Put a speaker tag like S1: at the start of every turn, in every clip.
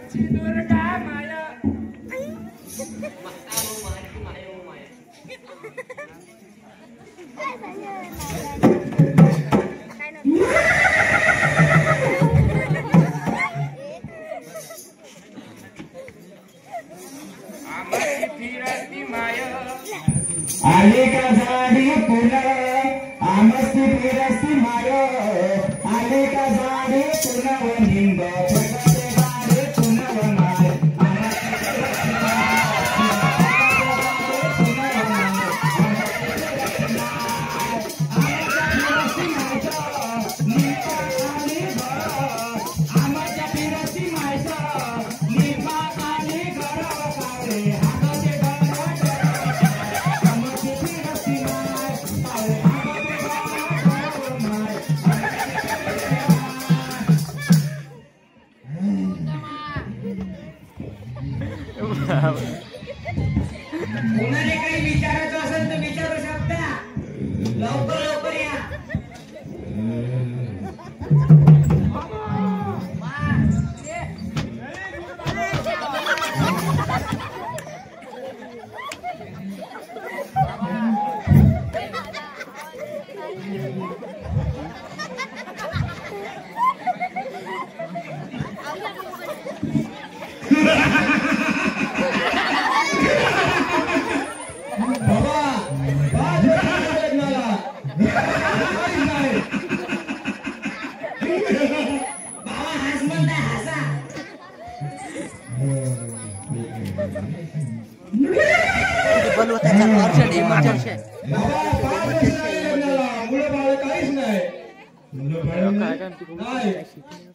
S1: आमची दुर्गा माया
S2: आले का झाडी पुन्हा आमची फिरस्ती माय आले का झाडी पुन्हा निंब
S3: कोणाला काही विचारायचं असेल तर विचारू शकता लवकर लवकर या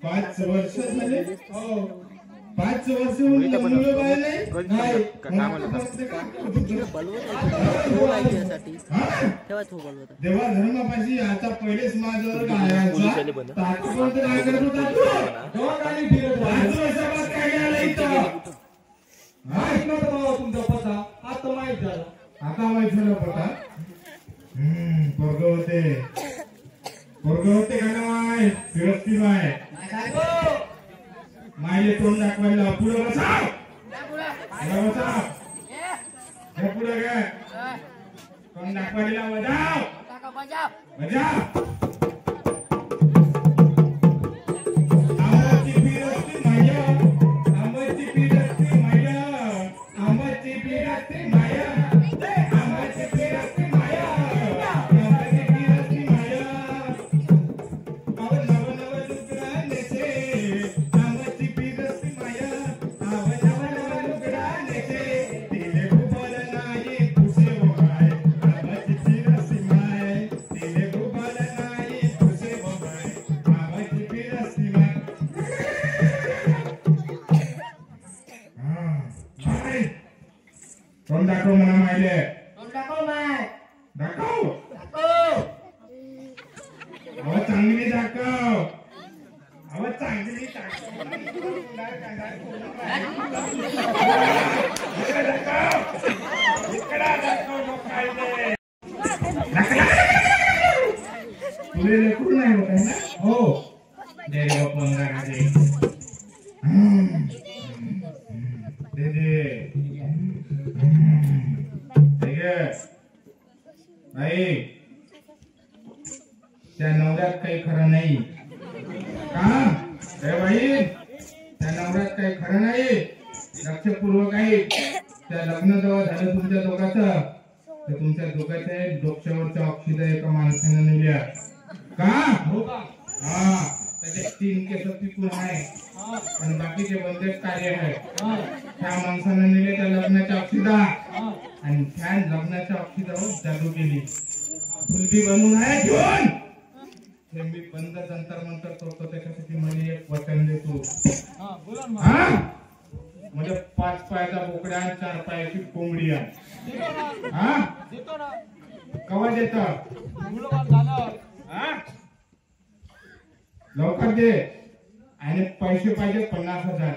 S2: पाच वर्ष झाले 5 वर्ष मुलं बाळले देवा धर्मापाशी आता पहिलेच माझ्यावर
S1: तुमचा पता आता माहित झाला
S2: आता माहित झालं पता पोरग होते का ना फिरस्ती माय मायले तोंड दाखवायला पुढे बसाव पुढे गे तोंड दाखवायला बजाव तोंड दाखव म्हणा मायले दाखव चांगली दाखव चांगली तुले लेकरू नाही होत आहे ना हो दे भाई त्या नवऱ्यात काही खरं नाही का रे भाई त्या नवऱ्यात काही खरं नाही लक्षपूर्वक आहे त्या लग्न जेव्हा झालं तुमच्या दोघांचं तर तुमच्या दोघांच्या डोक्यावरच्या ऑक्सिजन एका माणसाने नेल्या का हो का हा त्याचे 3 केस पिकून आहे आणि बाकीचे बंधक कार्य आहे त्या माणसाने नेले त्या लग्नाच्या ऑक्सिजन आणि त्या लग्नाच्या ऑक्सिजन जादू केली फुलबी बनवून आहे घेऊन हे मी बंद जंतर मंतर करतो त्याच्यासाठी मला एक वचन देतो हा म्हणजे 5 पायाचा बोकड्या 4 पायाची कोंबडी आहे हा कवा देत लवकर दे आणि पैसे पाहिजे 50,000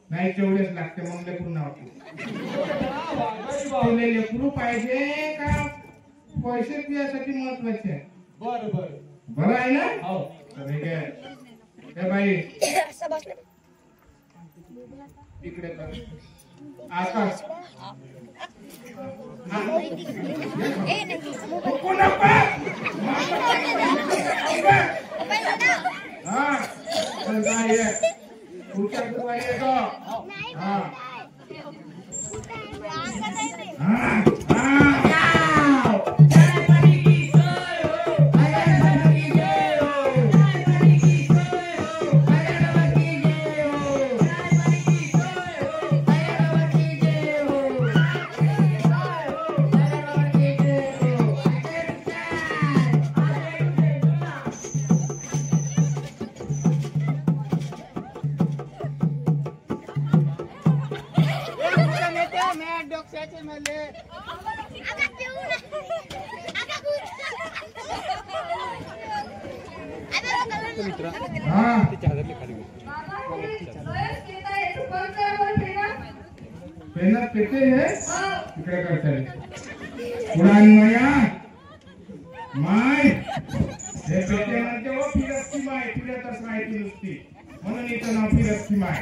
S2: नाही तेवढेच लागते मग लेकरू नाव लेकरू पाहिजे का पैसे तुझ्यासाठी महत्वाचे बरं आहे ना हो ठीक आहे हे बाई इकडे कर आकाश मेहनत करते हैं इकडे करते पुराण माया माय हे पेटे म्हणते ओ फिरस्ती माय फिरतच नाही ती नुसती म्हणून इथं नाव फिरस्ती माय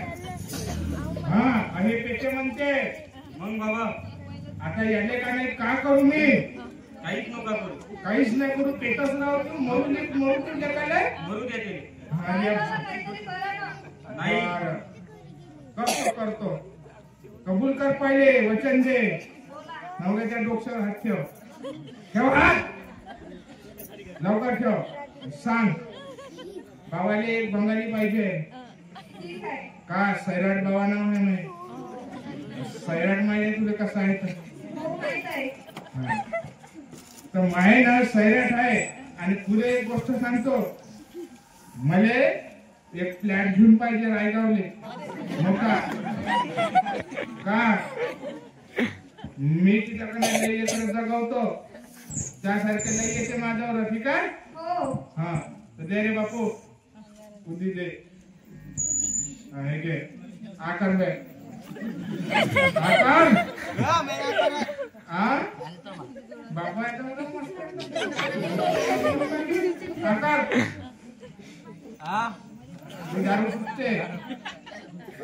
S2: आणि पेटे म्हणते
S1: मग बाबा
S2: आता याले का नाही का करू मी
S1: काहीच नका करू
S2: काहीच नाही करू पेटच नाव तू मरू तू जगाले
S1: मरू देते
S2: नाही करतो करतो कबूल कर पहिले वचन दे नवऱ्याच्या डोक्यावर हात ठेव ठेव हात लवकर ठेव सांग बाबाले एक बंगाली पाहिजे का सैराट बाबा नाव आहे मी सैराट माहिती तुला कसं आहे तर माहे ना सैराट आहे आणि पुढे एक गोष्ट सांगतो मले एक फ्लॅट घेऊन पाहिजे रायगावले मोठा का मी तिच्याकडे लई लेकरं जगवतो त्यासारखे लई येते माझ्यावर ठीक आहे हा तर दे रे बापू उदी दे हे घे आकार बे आकार बापा आकार दारू सुटते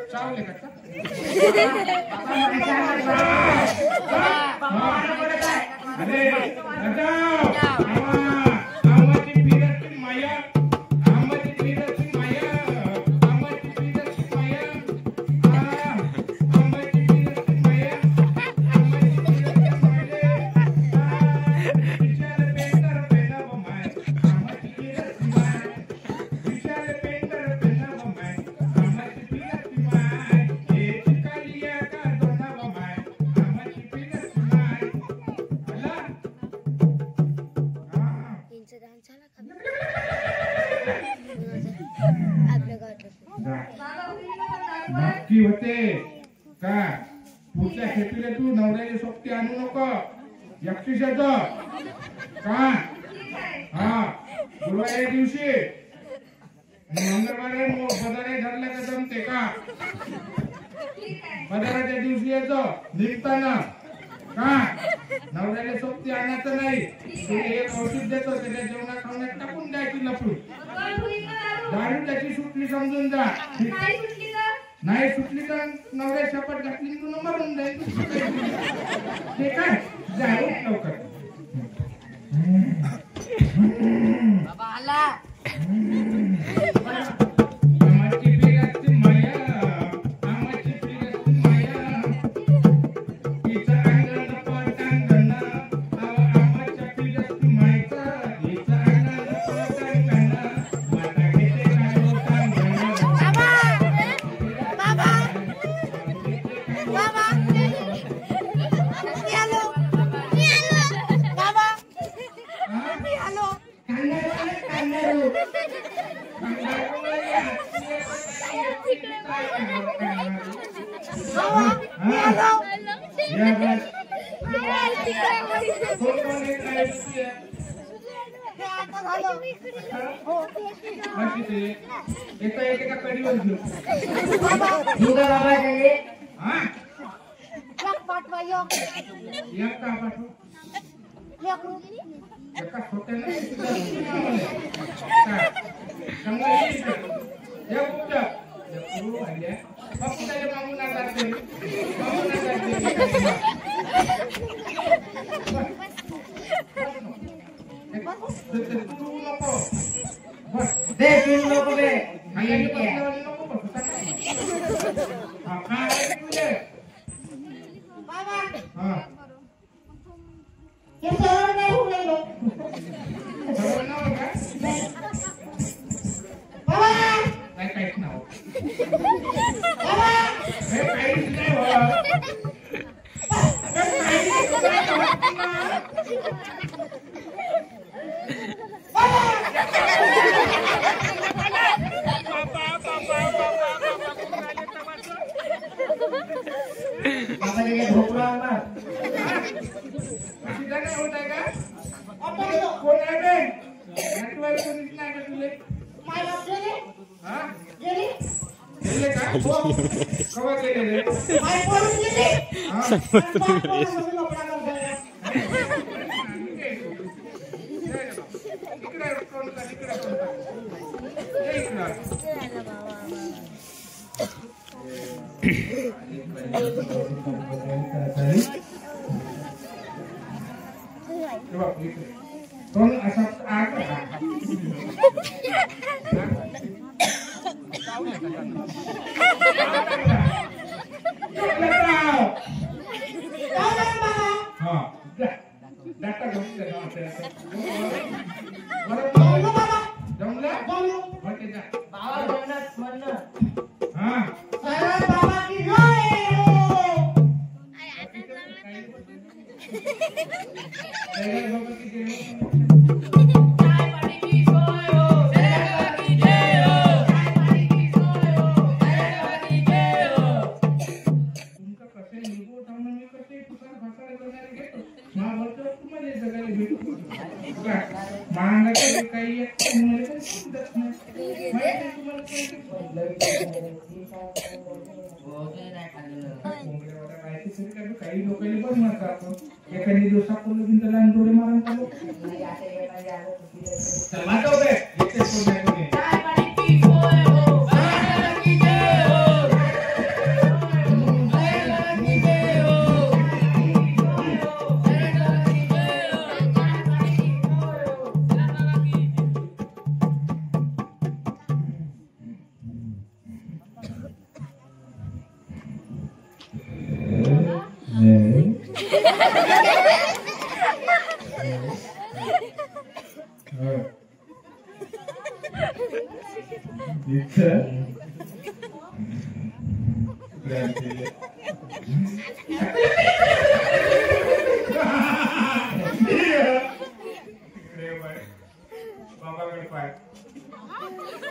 S2: चावले का अरे आम्हाची फिरस्ती माया आम्हाची फिरस्ती माया आम्हाची फिरस्ती माया आम्हाची फिरस्ती माया आम्हाची फिरस्ती माया विचार पेंटर पेनाव माय आम्हाची फिरस्ती माय विचार पेंटर पेनाव माय आम्हाची फिरस्ती माय एक कालिया का दोनाव माय आम्हाची फिरस्ती माय अला नक्की होते का पुढच्या खेपीला तू नवऱ्याची सोबती आणू नको एकटीच का गुरुवारी दिवशी मंगळवारी बदारे धरला का जमते का बदाराच्या दिवशी येतो निघताना का नवऱ्याला सोबती आणायचं नाही तुम्ही एक औषध देतो त्याच्या जेवणा खावण्यात टाकून द्यायची लपून दारू त्याची सुटली समजून जा नाही सुटली तर नवऱ्या शपथ घातली तू मरून जाईल ते काय जाऊ लवकर आम्हाची फिरस्ती माया आम्हाची फिरस्ती माया तिचं अंगण पटांगण आम्हाच्या फिरस्ती मायचा तिचं अंगण पटांगण माता घेते काय एका कडीवर घेऊ एका पाठवू एका छोट्याला या पुढच्या पुढू आल्या बापू त्याला मागून जाते मागून जाते तू नको बस
S3: दे तीन लोक बे
S2: आणि नको बस हा काय तुझे
S4: बाबा
S2: हा
S4: हे सरळ नाही होऊ राहिलो
S2: सर्व नाव का
S4: बाबा
S2: काय काहीच नाव
S4: बाबा
S2: हे काहीच नाही हो
S3: बाबा तिला ढोकळा आणणार
S2: अशी काय होत आहे का
S4: आता
S2: कोण आहे बे नेटवर्क कोणीच नाही का तुले
S4: माय गेले
S2: हा
S4: गेले
S2: गेले का कवा गेले रे
S4: माय पळून गेले
S2: हा
S4: कपडा करतो
S2: इकडे कोण का इकडे कोण का ये इकडे कोण असा आग हा डाटा घेऊन जमला ओके जा
S3: बाबा म्हणत म्हणत
S2: हा
S4: सरळ बाबा की जय
S3: काय पाणी की सोय हो देवा की जय हो काय पाणी की सोय हो देवा की जय हो
S2: तुमका कसे निघू थांबून मी कसे तुकार भाकर करणारे घेतो महाभारत तुम्हाला जगायला भेटू महागाचे काही एक तुम्हाला काही सुचत नाही माहिती तुम्हाला काही लोकांनी पण म्हणतात आपण एखादी दिवसापूर्वी बिंद लहान डोळे मारून चालू वाजव बे येते कोण नाही कोणी
S3: काय पाणी की सोय हो देवा की जय हो देवा की जय हो देवा की जय हो काय पाणी की सोय हो देवा की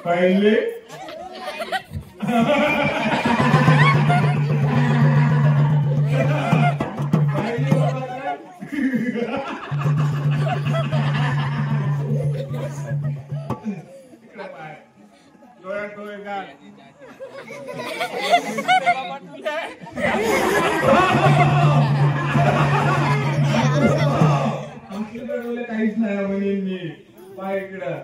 S2: पहिले काहीच नाही म्हणे मी पाय इकडं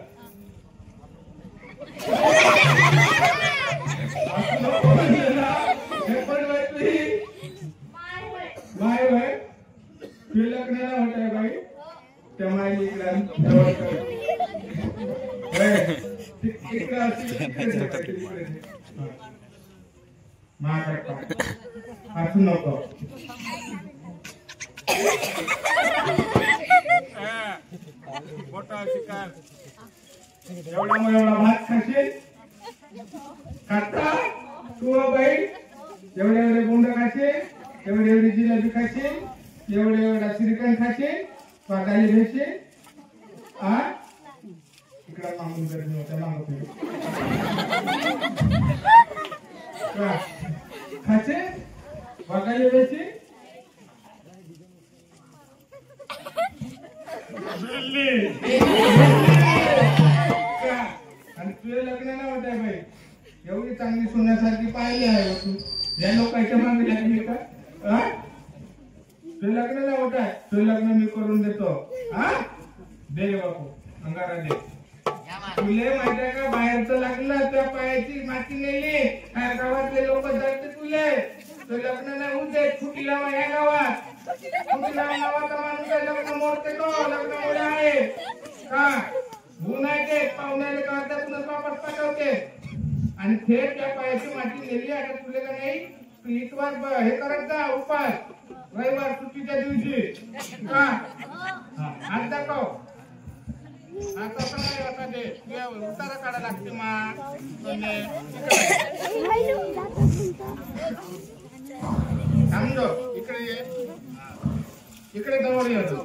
S2: बाय बाय लग्नाला होत आहे बाई त्या माई इकडं असू नको एवढा भात खाशील खाता तू बाई एवढे बोंड खाशील एवढी जिलेबी खाशील एवढा श्रीखंड खाशील पाटाली भेशील हा इकडं मागून गरज नव्हत्या मागत खाचे पाटाली भेशील आणि तुझे लग्न नाही होत आहे बाई एवढी चांगली सोन्यासारखी पाहिली आहे तू या लोकांच्या मागे लागली का तुझे लग्न नाही होत आहे तुझे लग्न मी करून देतो हा दे रे बापू अंगारा दे तुले माहिती आहे का बाहेरचं लागलं त्या पायाची माती नेली गावातले लोक जळते तुले तो लग्न नाही होऊ दे फुटी लावा ह्या गावात फुटी लावा गावाचा माणूस आहे लग्न मोडते तो लग्न मोडे आहे का होऊ नाही ते पाहुण्याला गावातूनच वापस पाठवते आणि थेट त्या पायाची माती नेली आता तुले का नाही तू इतवार हे करत जा उपास रविवार सुट्टीच्या दिवशी का हात दाखव आता काय आता ते उतारा काढा लागते मा थांबलो इकडे ये इकडे जवळ येतो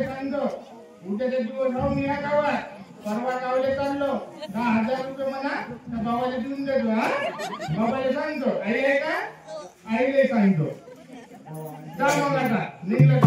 S2: थांबलो उद्याच्या दिवस राहून या गावात परवा गावले चाललो 10,000 रुपये म्हणा तर बाबाला देऊन देतो हा बाबाला सांगतो आई आहे का आईला सांगतो जा मग आता निघलं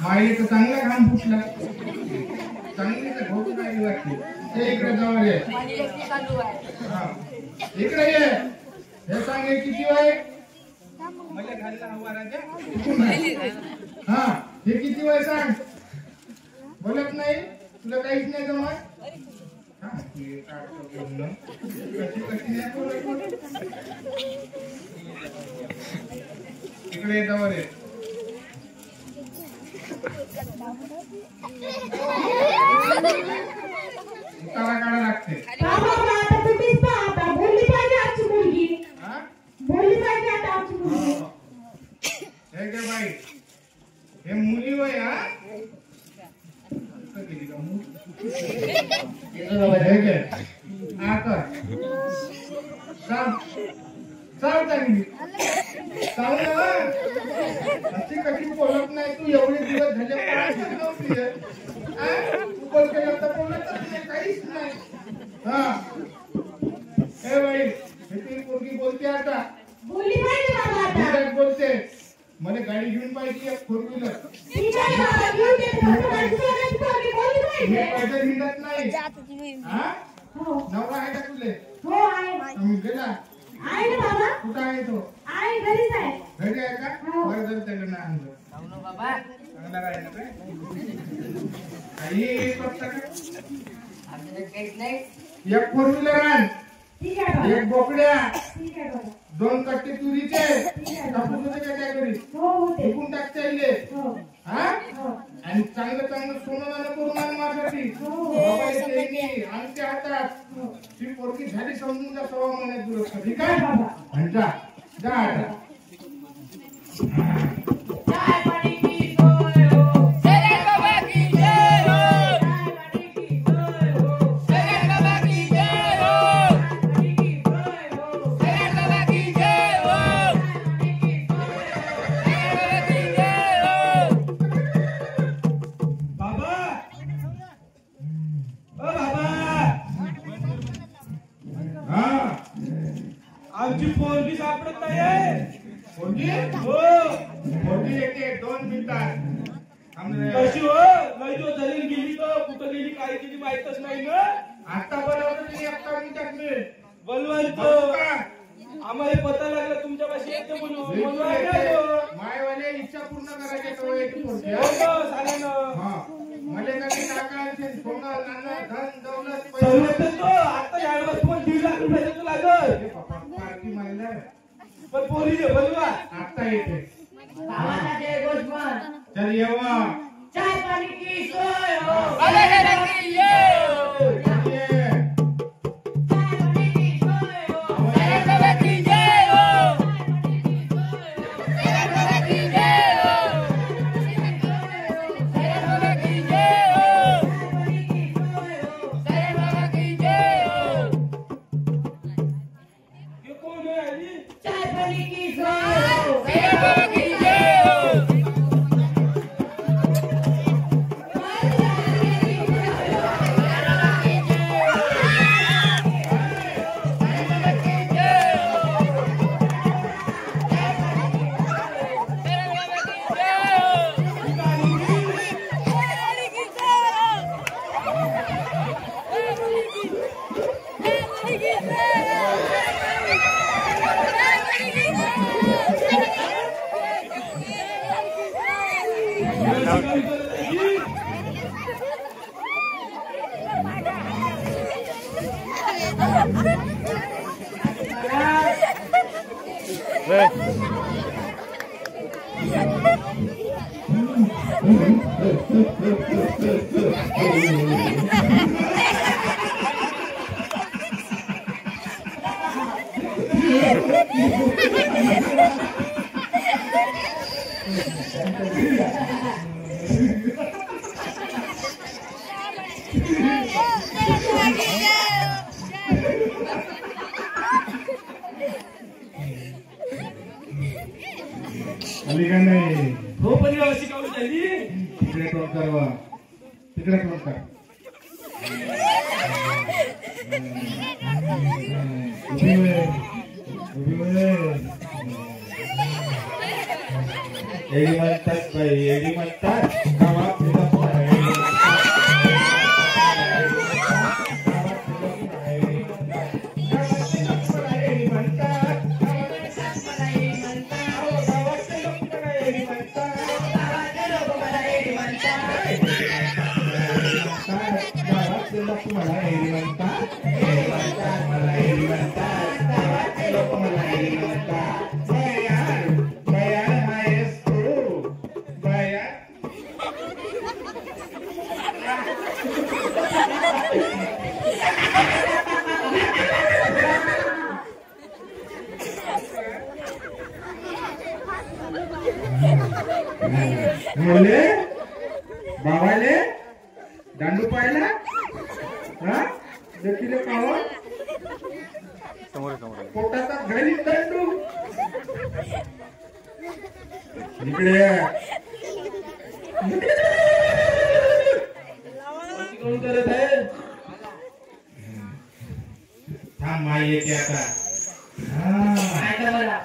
S2: माई तर चांगला घाम फुटला चांगली तर भोग नाही वाटते ते इकडे जवळ ये इकडे ये हे सांग हे किती वय मला घालला हवा राजा हा हे किती वय सांग बोलत नाही तुला काहीच नाही जमत इकडे जवळ ये उतारा काढा लागते बाई हे मुली वय हा अशी कशी बोलत नाही तू एवढे दिवस झाले काहीच नाही हा हे बाई हे पोरगी बोलते आता बोलते मला गाडी घेऊन पाहिजे 4 व्हीलर पैसे हिंडत नाही नवरा आहे का तुले गेला कुठं आहे तो घरी आहे का बरं जर त्याला नाही आणलं चांगला राहिला काय काही करता का एक 4 व्हीलर आण एक बोकड्या 2 कट्टे तुरीचे कापूस काय करी विकून टाकता येईल हा आणि चांगलं चांगलं सोनं करून माझ्यासाठी आमच्या हातात ती पोरगी झाली समजून जा 6 महिन्यात दुरुस्त ठीक आहे जा जा आता
S3: जय
S2: पोरगी
S1: हो
S2: पोरगी येते 2 मिनिटात आमने
S1: कशी हो नाही तो जरी गेली तर कुठं गेली काय केली माहितच नाही ना
S2: आता बोलावलं तुम्ही 1 मिनिटात मी
S1: बलवंत आम्हाला पता लागला तुमच्यापाशी येते म्हणून
S2: मायवाले इच्छा पूर्ण करायचे तो एक पोरगी
S1: झालं ना
S2: हा मला काही टाकायचे सोनं नाणं धन दौलत
S1: बलवंत तो आता ऍडव्हान्स पण 1.5 लाख रुपयाचं लागल
S2: पार्टी महिला
S1: पण पोरी दे बलवा
S2: आता येते
S4: बाबाला दे गोष्ट
S2: चल येवा
S4: चाय पाणी की सोय हो
S3: अरे की ये
S2: ये
S4: चाय पाणी की सोय हो
S3: अरे की जय हो अरे की जय हो अरे की जय हो अरे की जय हो
S1: हे कोण आहे आली
S4: चाय पाणी की सोय हो
S3: अरे की जय हो
S2: आली का नाही
S1: हो पण ही अशी कावली झाली
S2: तिकडे टोन करवा तिकडे टोन कर उभी होय. उभी होय. एडी म्हणतात बाई एडी म्हणतात गावात फिरत नाही. बोले बाबाले दांडू पाहिला हा देखील पाव पोटाचा घरी दांडू इकडे
S1: कोण करत आहे
S2: थांब माई येते आता हा
S4: ऐका मला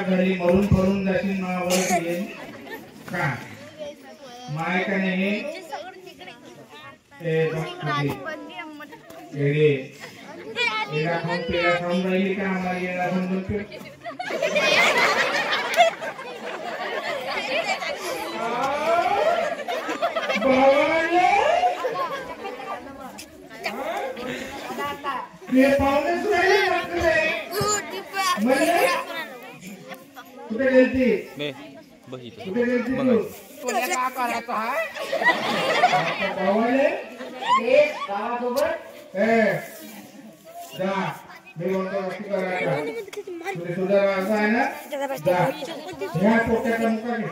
S2: घरी मरून पडून जाशील मावर येईल का माय का नाही खाऊन राहिली का आम्हाला येणार समजून ते पाहुणेच राहिले म्हणजे कुठे गेलती कुठे गेलती तू गावाले
S4: गावासोबत
S2: जा मी म्हणतो अशी करायला तुझे तुझा असं आहे ना जा ह्या पोट्याचा मुका घे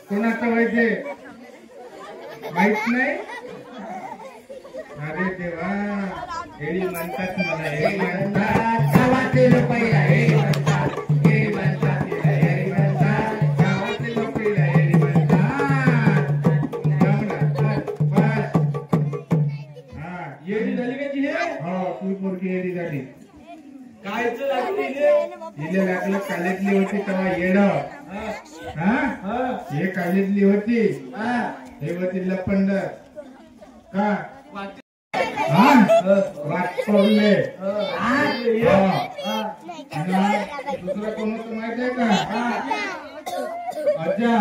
S2: कोणाचं व्हायचे माहित नाही अरे देवा हेडी म्हणतात मला हेडी म्हणतात गावातले लोक हेडी म्हणतात हेडी म्हणतात हेडी म्हणतात गावातले लोक हेडी म्हणतात बस
S1: येडी झाली का ती हे?
S2: हो तू पोरगी हेडी झाली
S1: कायचं लागली हे?
S2: हिला लागलं कालेतली होती तेव्हा येड
S1: हा.
S2: हे कालेतली होती हे होती लपंड का
S1: वाट-
S2: वाट पडले
S1: हा.
S2: दुसरं कोण होतं माहित आहे का अज्जा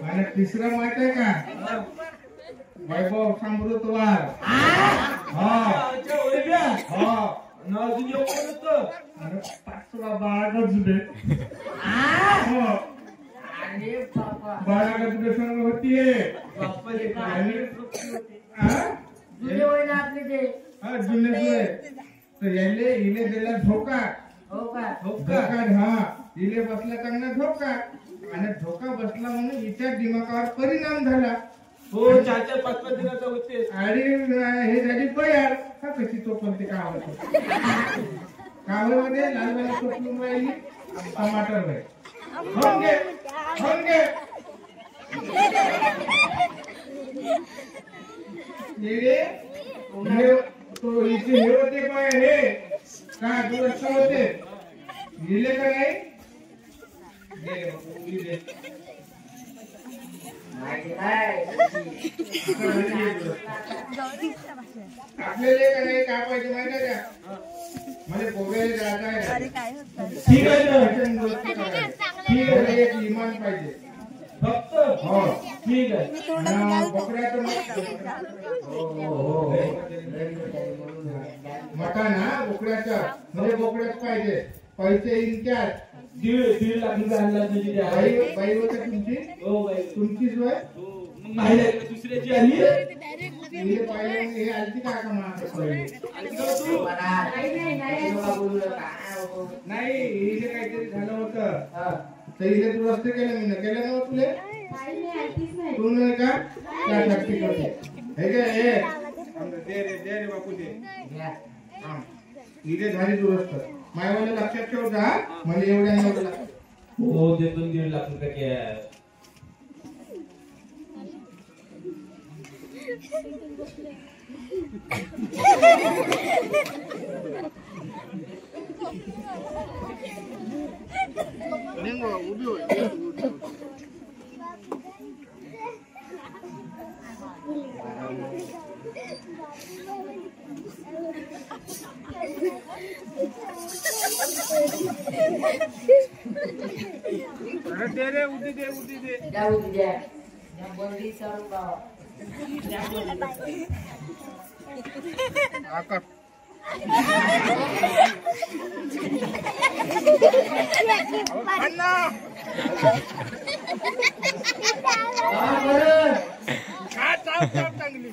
S2: आणि तिसरं माहित आहे का वैभव समृद्धवार
S1: अच्छा, ओळखल्या? आणि अजून एक कोण होतं?
S2: आणि पाचवा बाळागजबे
S4: अरे बाबा
S2: बाळागजबे सर्व होतीये
S1: बाप्पाचे काय?
S4: जुने होय ना आपले ते
S2: जुने जुने तर याले हिने दिला धोका
S4: हो का
S2: धोका हिने बसला चांगला धोका आणि धोका बसला म्हणून हिच्या दिमागावर परिणाम झाला
S1: हो 4-4, 5-5 दिनाचा होते.
S2: आणि हे झाली बयार हा कशी तो पण ते कावमध्ये लालवाला टोपलून राहिली टमाटर वय होंगे होंगे तो इथे हे होते काय हे का दुरस्त होते लिहिले का नाही गेले बापू, लिहिले. आपल्याला का नाही काय पाहिजे माहिती आहे का म्हणजे गोव्याला जायचं आहे
S1: ठीक आहे ना?
S2: ठीक आहे एक इमान पाहिजे
S1: फक्त
S2: हो
S1: ठीक आहे.
S2: आणि बोकड्याचं मटण हा बोकड्याचं म्हणजे बोकड्याच पाहिजे पैसे इनक्यात
S1: 1.5 लाख रुपये आणला तुझी त्या
S2: बाई बाई होते तुमची
S1: हो बाई.
S2: तुमचीच वय
S1: हो. मग नाही लागलं दुसऱ्याची आली
S2: हे पाहिजे हे आलती का का मला
S1: आली का तू?
S2: नाही हिने काहीतरी झालं होतं तर हिने तू रस्ते केले मी केलं ना तुले तू नाही का त्यासाठी करते हे काय हे दे रे बापू दे हिने झाली दुरुस्त मायवाले लक्षात ठेव जा म्हणजे एवढ्या नव्हतं
S1: हो देतो 1.5 लाख रुपये कॅश.
S2: अरे दे रे उडी दे
S4: जाऊ द्या बंदी चालू गाव
S2: आका चांगली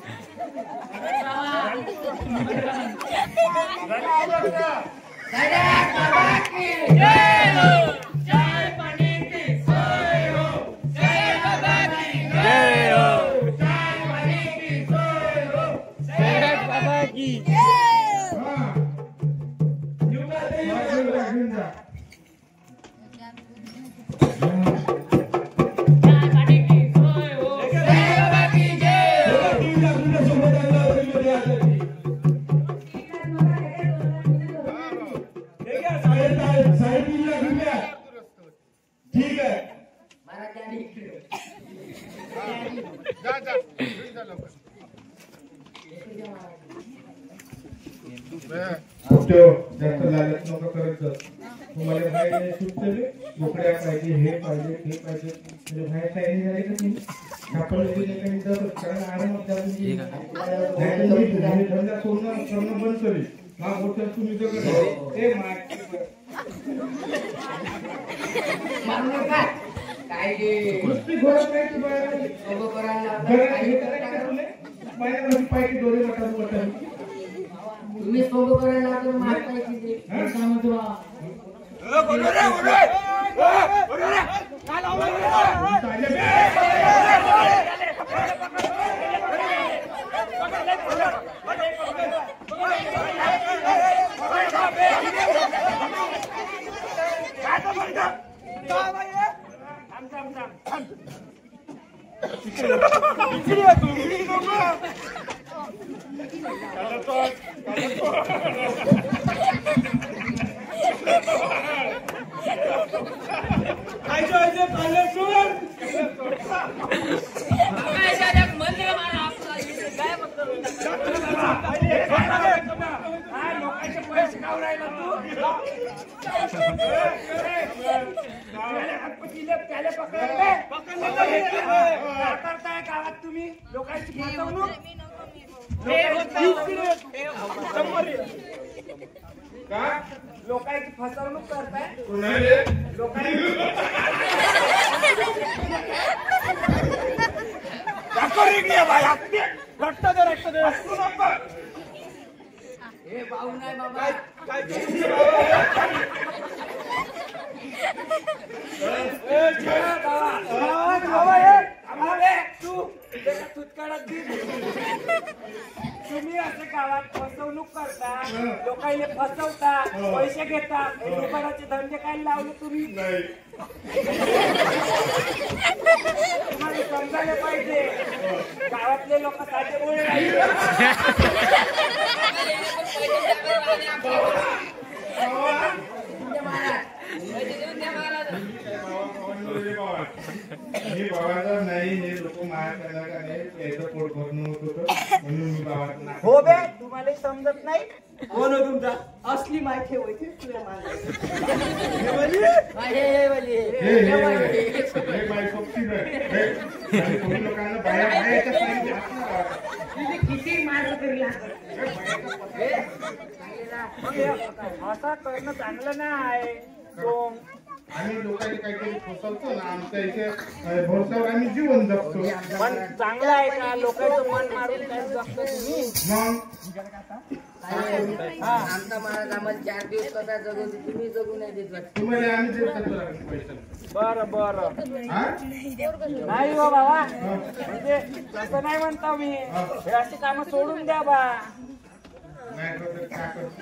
S2: जास्त लालच नको करत जा. तुम्हाला बाहेर सुचले बोकड्या पाहिजे, हे पाहिजे, ते पाहिजे, म्हणजे बाहेर काही झाले का तुम्ही सापडले काही तर कारण आरामात जाऊन धंदा करणं बंद करेल. तुम्ही
S4: तुम्ही सोबत करायला लागून मारताय
S1: तुम्ही लोकांची फसवणूक लोकांची फसवणूक करताय.
S4: हे भाऊ नाही बाबा
S1: तुम्ही असे गावात फसवणूक करता, लोकांना फसवता, पैसे घेता, दुकानाचे धंदे काय लावले तुम्ही? तुम्हाला समजायला पाहिजे गावातले लोक साधेमुळे
S2: मी बाबाचा नाही, हे लोक माया करणार नाही, याचं पोट भरणं होत होतं म्हणून मी बाबाचा.
S1: हो बे, तुम्हाला समजत नाही कोण हो तुमचा असली माहिती होती तुला
S2: लोकांना बाहेर
S4: किती मारलं तरी
S1: असं करणं चांगलं नाही.
S2: आम्ही लोकांनी काहीतरी फसवतो ना, आमच्या इथे भरसावर आम्ही जीवन जगतो.
S1: पण चांगलं आहे का लोकांचं मन मारून काय जगतो तुम्ही?
S2: मग
S4: आमचा महाराज आम्हाला 4 दिवस कसा जगू तुम्ही जगू नाही देत वाटतं.
S2: तुम्हाला आम्ही देतो पैसे.
S1: बरं बरं
S2: हा?
S1: नाही हो बाबा, म्हणजे तसं नाही म्हणतो मी, हे अशी कामं सोडून द्या बा.
S2: नाही तर काय करतो?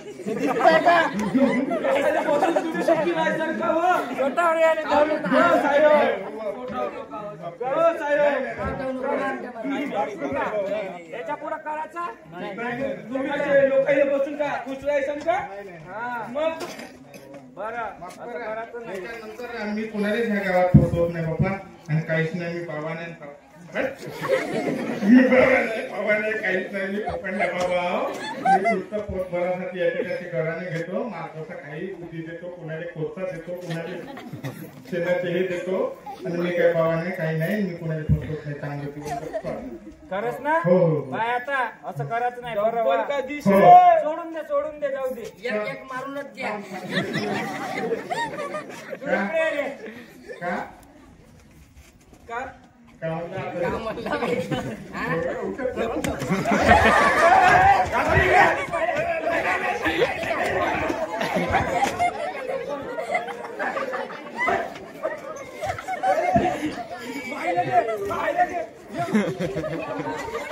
S1: याच्या पुढे करायचा तुम्ही लोकांना बसून का खुश राहायचं का? मग बरं करायचं नाही.
S2: नंतर आम्ही कुणालाच ह्या गावात पोहोचवत नाही बाबा, आणि काहीच नाही. मी बाबा नाही बाबा नाही काहीच नाही. मी पकडला बाबा, मी पुढचं पोट भरासाठी याच्यासाठी घराने घेतो, मार्गाचा काही बुद्धी देतो, कुणाला कोर्सा देतो, कुणाला शेणाचे हे देतो, आणि मी काही बाबा नाही काही नाही. मी कुणाला पोहोचवत नाही. चांगलं
S1: खरंच ना?
S2: हो हो
S1: काय आता असं करायचं नाही. बरोबर सोडून दे जाऊ दे.
S4: एक मारूनच द्या.
S2: का
S1: का
S3: Bye.